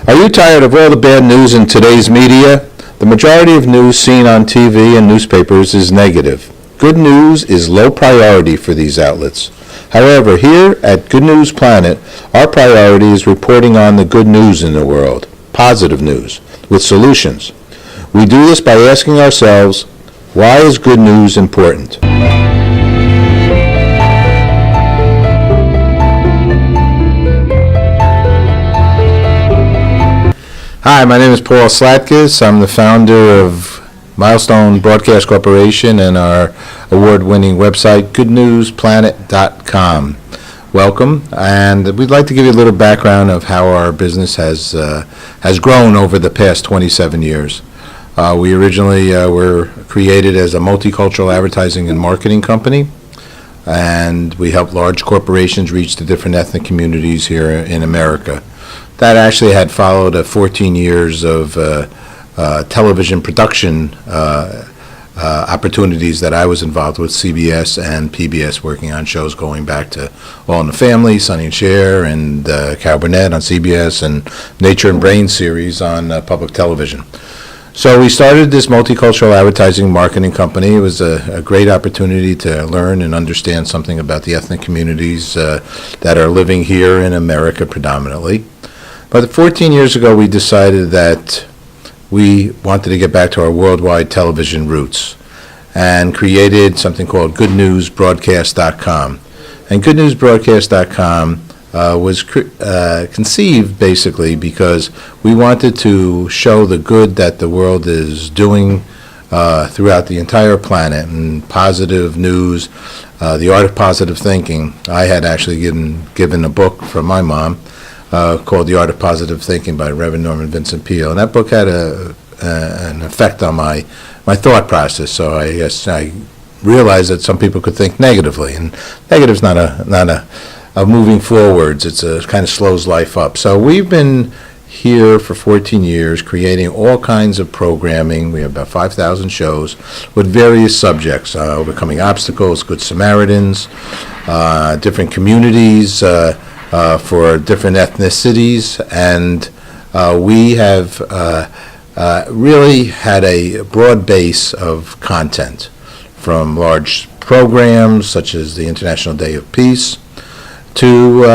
Are you tired of all the bad news in today's media? The majority of news seen on TV and newspapers is negative. Good news is low priority for these outlets. However, here at Good News Planet, our priority is reporting on the good news in the world, positive news, with solutions. We do this by asking ourselves, why is good news important? Hi, my name is Paul Slatkis. I'm the founder of Milestone Broadcast Corporation and our award-winning website, goodnewsplanet.com. Welcome, and we'd like to give you a little background of how our business has grown over the past 27 years. We originally were created as a multicultural advertising and marketing company, and we help large corporations reach the different ethnic communities here in America. That actually had followed 14 years of television production opportunities that I was involved with, CBS and PBS, working on shows going back to All in the Family, Sonny and Cher, and Carol Burnett on CBS, and Nature and Brain series on public television. So we started this multicultural advertising marketing company. It was a great opportunity to learn and understand something about the ethnic communities that are living here in America predominantly. But 14 years ago, we decided that we wanted to get back to our worldwide television roots and created something called goodnewsbroadcast.com. And goodnewsbroadcast.com was conceived basically because we wanted to show the good that the world is doing throughout the entire planet, and positive news, the art of positive thinking. I had actually given a book from my mom called The Art of Positive Thinking by Reverend Norman Vincent Peale, and that book had an effect on my thought process. So I guess I realized that some people could think negatively, and negative's not a moving forwards. It's a kind of slows life up. So we've been here for 14 years creating all kinds of programming. We have about 5,000 shows with various subjects, overcoming obstacles, Good Samaritans, different communities, for different ethnicities, and we have really had a broad base of content, from large programs such as the International Day of Peace to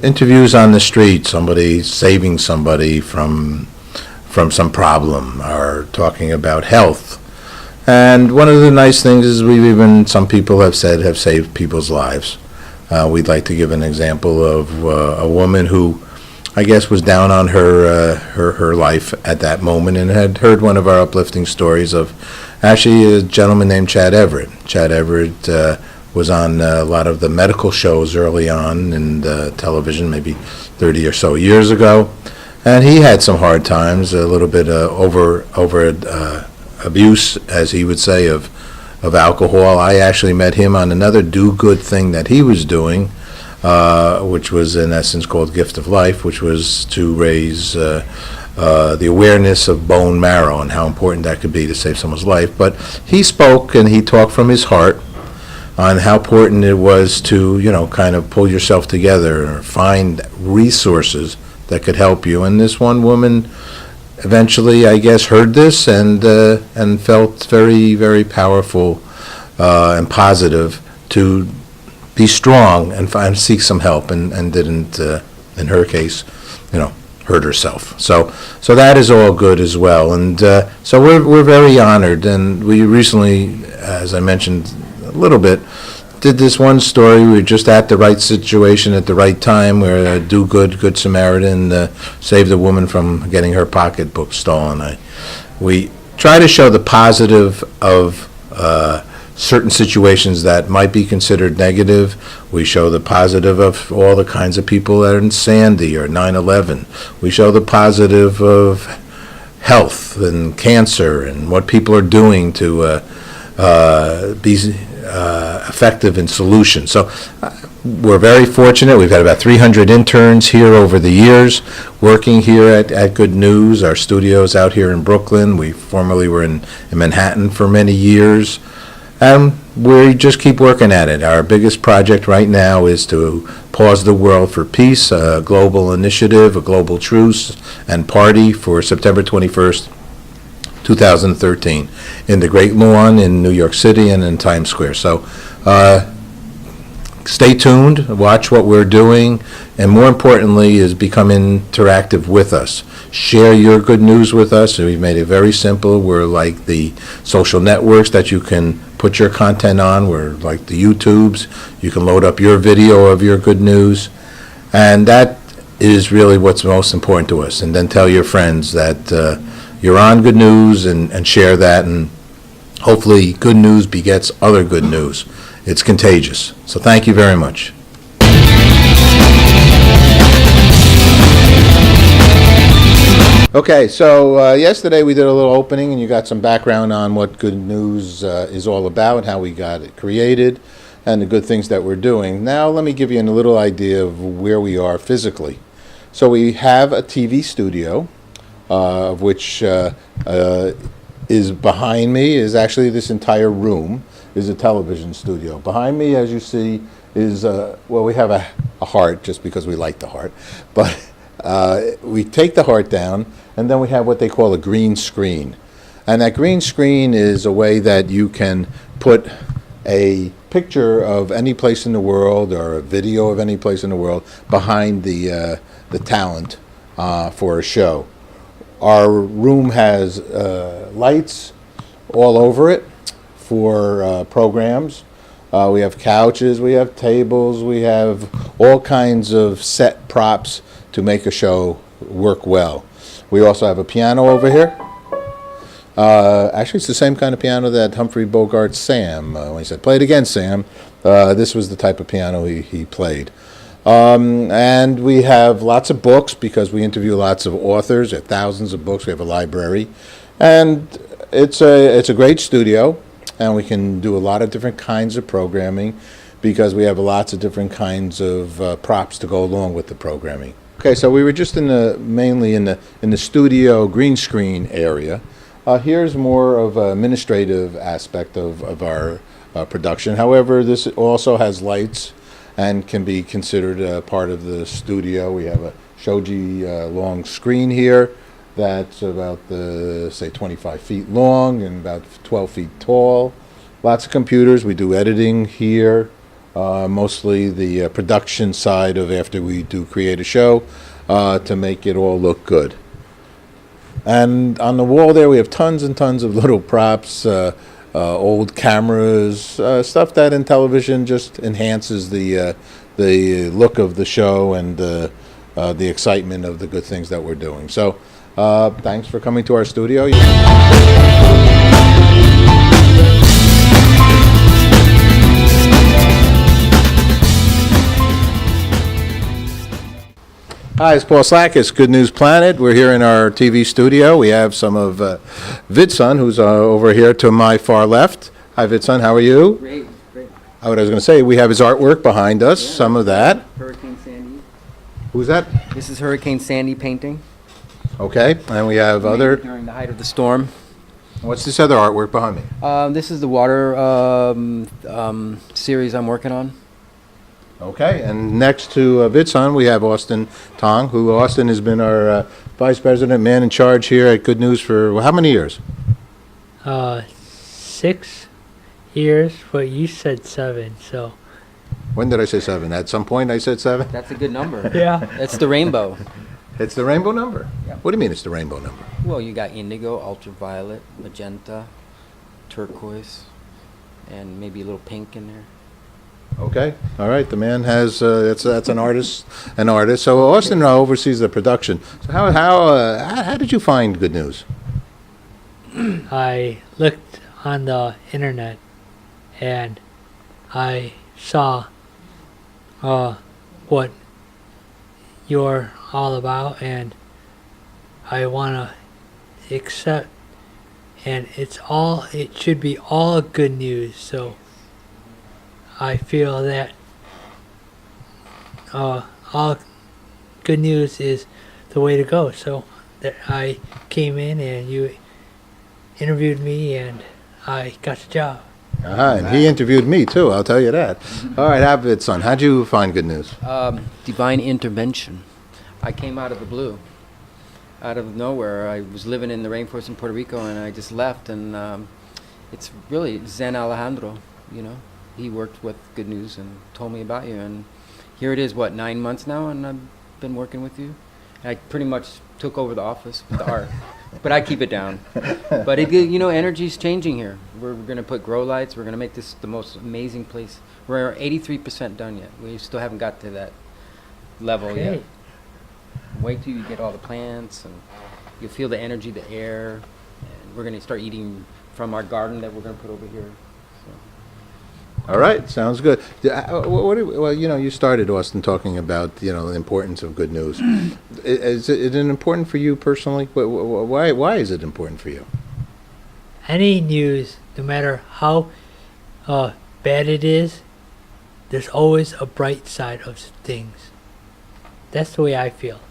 interviews on the street, somebody saving somebody from some problem, or talking about health. And one of the nice things is some people have said, have saved people's lives. We'd like to give an example of a woman who, I guess, was down on her life at that moment, and had heard one of our uplifting stories of actually a gentleman named Chad Everett. Chad Everett was on a lot of the medical shows early on in television, maybe 30 or so years ago, and he had some hard times, a little bit over abuse, as he would say, of alcohol. I actually met him on another do-good thing that he was doing, which was in essence called Gift of Life, which was to raise the awareness of bone marrow and how important that could be to save someone's life. But he spoke and he talked from his heart on how important it was to, kind of pull yourself together or find resources that could help you. And this one woman eventually, I guess, heard this and felt very, very powerful and positive to be strong and seek some help, and didn't, in her case, hurt herself. So that is all good as well. And so we're very honored. And we recently, as I mentioned a little bit, did this one story. We were just at the right situation at the right time, where a Good Samaritan saved a woman from getting her pocketbook stolen. We try to show the positive of certain situations that might be considered negative. We show the positive of all the kinds of people that are in Sandy or 9/11. We show the positive of health and cancer and what people are doing to be effective in solutions. So we're very fortunate. We've had about 300 interns here over the years working here at Good News. Our studio's out here in Brooklyn. We formerly were in Manhattan for many years. we just keep working at it. Our biggest project right now is to pause the world for peace, a global initiative, a global truce and party for September 21st, 2013, in the Great Lawn in New York City and in Times Square. So stay tuned, watch what we're doing, and more importantly is become interactive with us. Share your good news with us. We've made it very simple. We're like the social networks that you can put your content on. We're like the YouTubes. You can load up your video of your good news. And that is really what's most important to us. And then tell your friends that you're on good news and share that. And hopefully good news begets other good news. It's contagious. So thank you very much. Okay, so yesterday we did a little opening and you got some background on what Good News is all about, how we got it created, and the good things that we're doing. Now let me give you a little idea of where we are physically. So we have a TV studio, of which is behind me, is actually this entire room is a television studio. Behind me, as you see, is, well, we have a heart just because we like the heart, but we take the heart down, and then we have what they call a green screen. And that green screen is a way that you can put a picture of any place in the world or a video of any place in the world behind the talent for a show. Our room has lights all over it for programs. We have couches, we have tables, we have all kinds of set props to make a show work well. We also have a piano over here. Actually, it's the same kind of piano that Humphrey Bogart's Sam, when he said, "Play it again, Sam," this was the type of piano he played. And we have lots of books because we interview lots of authors. There are thousands of books. We have a library. And it's a great studio, and we can do a lot of different kinds of programming because we have lots of different kinds of props to go along with the programming. Okay, so we were just mainly in the studio green screen area. Here's more of an administrative aspect of our production. However, this also has lights and can be considered part of the studio. We have a shoji long screen here that's about say 25 feet long and about 12 feet tall. Lots of computers. We do editing here. Mostly the production side of after we do create a show to make it all look good. And on the wall there we have tons and tons of little props, old cameras, stuff that in television just enhances the look of the show and the excitement of the good things that we're doing. So thanks for coming to our studio. Hi, it's Paul Slakis, Good News Planet. We're here in our TV studio. We have some of Vidson, who's over here to my far left. Hi, Vidson, how are you? Great, great. What I was going to say, we have his artwork behind us, some of that. Hurricane Sandy. Who's that? This is Hurricane Sandy painting. Okay, and we have other. During the height of the storm. What's this other artwork behind me? This is the water series I'm working on. Okay, and next to Vidson, we have Austin Tong, who Austin has been our vice president, man in charge here at Good News for how many years? 6 years, but you said 7, so. When did I say 7? At some point I said 7? That's a good number. Yeah. That's the rainbow. It's the rainbow number? Yeah. What do you mean it's the rainbow number? Well, you got indigo, ultraviolet, magenta, turquoise, and maybe a little pink in there. Okay, all right, the man has, that's an artist. So Austin oversees the production. So how did you find Good News? I looked on the internet and I saw what you're all about, and I want to accept, and it should be all good news. So I feel that all good news is the way to go. So that I came in and you interviewed me and I got the job. And he interviewed me, too, I'll tell you that. All right, have it, son. How'd you find good news? Divine intervention. I came out of the blue, out of nowhere. I was living in the rainforest in Puerto Rico, and I just left. And it's really Zen Alejandro, you know. He worked with Good News and told me about you. And here it is, 9 months now, and I've been working with you. I pretty much took over the office with the art, but I keep it down. But energy's changing here. We're going to put grow lights. We're going to make this the most amazing place. We're 83% done yet. We still haven't got to that level yet. Wait till you get all the plants, and you'll feel the energy, the air. And we're going to start eating from our garden that we're going to put over here. All right, sounds good. Well, you started, Austin, talking about, the importance of good news. Is it important for you personally? Why is it important for you? Any news, no matter how bad it is, there's always a bright side of things. That's the way I feel.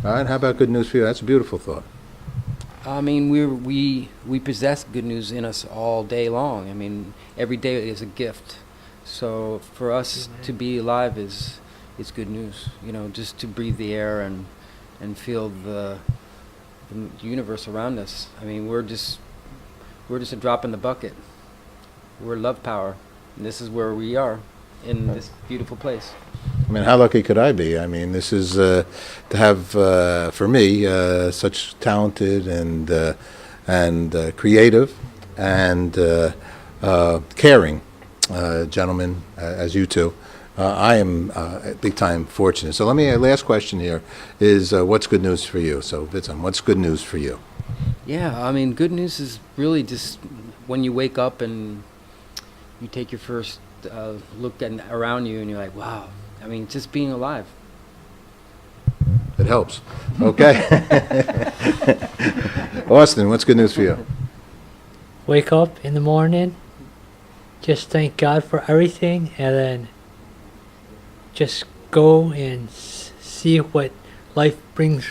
All right, how about good news for you? That's a beautiful thought. I mean, we possess good news in us all day long. I mean, every day is a gift. So for us to be alive is good news. Just to breathe the air and feel the universe around us. I mean, we're just a drop in the bucket. We're love power, and this is where we are in this beautiful place. I mean, how lucky could I be? I mean, this is to have, for me, such talented and creative and caring gentlemen as you two. I am big time fortunate. So last question here is, what's good news for you? So, Vincent, what's good news for you? Yeah, I mean, good news is really just when you wake up and you take your first look around you and you're like, wow. I mean, just being alive. It helps. Okay. Austin, what's good news for you? Wake up in the morning, just thank God for everything, and then just go and see what life brings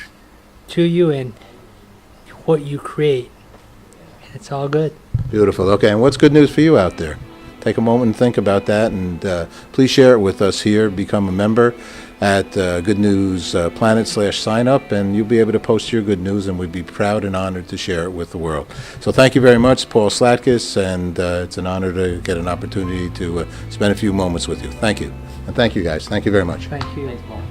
to you and what you create. And it's all good. Beautiful. Okay, and what's good news for you out there? Take a moment and think about that, and please share it with us here. Become a member at Good News Planet/sign up, and you'll be able to post your good news, and we'd be proud and honored to share it with the world. So thank you very much, Paul Slatkus, and it's an honor to get an opportunity to spend a few moments with you. Thank you. And thank you, guys. Thank you very much. Thank you. Thanks, Paul.